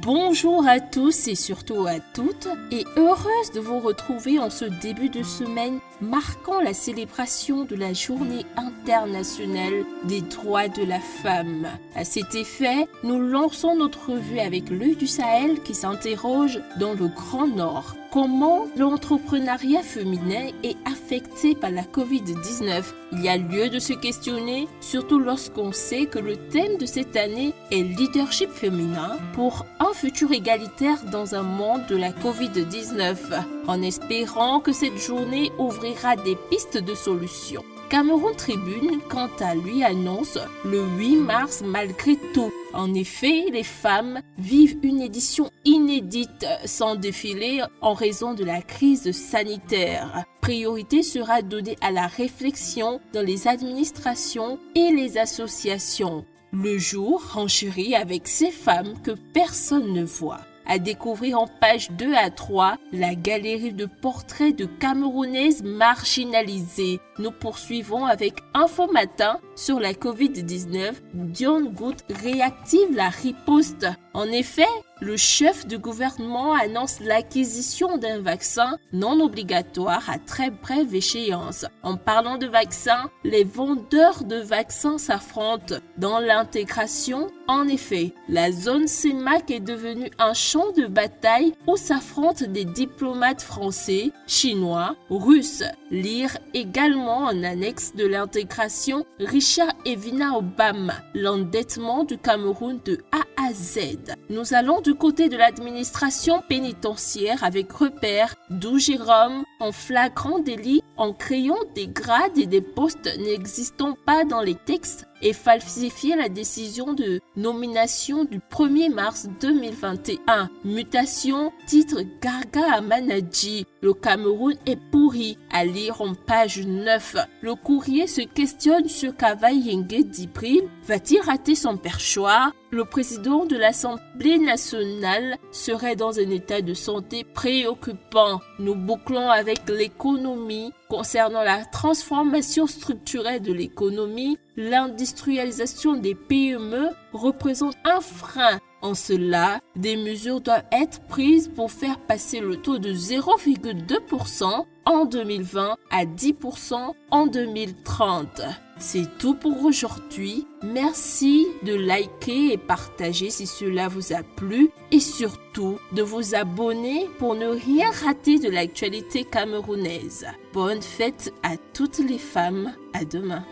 Bonjour à tous et surtout à toutes et heureuse de vous retrouver en ce début de semaine marquant la célébration de la Journée internationale des droits de la femme. À cet effet, nous lançons notre revue avec l'œil du Sahel qui s'interroge dans le Grand Nord. Comment l'entrepreneuriat féminin est affecté par la Covid-19? Il y a lieu de se questionner, surtout lorsqu'on sait que le thème de cette année est leadership féminin pour un futur égalitaire dans un monde de la Covid-19, en espérant que cette journée ouvrira des pistes de solutions. Cameroun Tribune, quant à lui, annonce le 8 mars malgré tout. En effet, les femmes vivent une édition inédite sans défilé en raison de la crise sanitaire. Priorité sera donnée à la réflexion dans les administrations et les associations. Le jour renchérit avec ces femmes que personne ne voit. À découvrir en pages 2 à 3, la galerie de portraits de Camerounaises marginalisées. Nous poursuivons avec Info Matin sur la Covid-19. Dion Good réactive la riposte. En effet, le chef du gouvernement annonce l'acquisition d'un vaccin non obligatoire à très brève échéance. En parlant de vaccins, les vendeurs de vaccins s'affrontent dans l'intégration. En effet, la zone CEMAC est devenue un champ de bataille où s'affrontent des diplomates français, chinois, russes. Lire également en annexe de l'intégration Richard Evina Obama, l'endettement du Cameroun de A à Z. Nous allons du côté de l'administration pénitentiaire avec repère d'où Jérôme en flagrant délit en créant des grades et des postes n'existant pas dans les textes et falsifier la décision de nomination du 1er mars 2021. Mutation, titre Garga à Manadji. Le Cameroun est pourri. À lire en page 9. Le courrier se questionne sur Kavayengue Dibril. Va-t-il rater son perchoir? Le président de l'Assemblée nationale serait dans un état de santé préoccupant. Nous bouclons avec l'économie. Concernant la transformation structurelle de l'économie, l'industrialisation des PME représente un frein. En cela, des mesures doivent être prises pour faire passer le taux de 0,2% en 2020 à 10% en 2030. C'est tout pour aujourd'hui. Merci de liker et partager si cela vous a plu et surtout de vous abonner pour ne rien rater de l'actualité camerounaise. Bonne fête à toutes les femmes. À demain.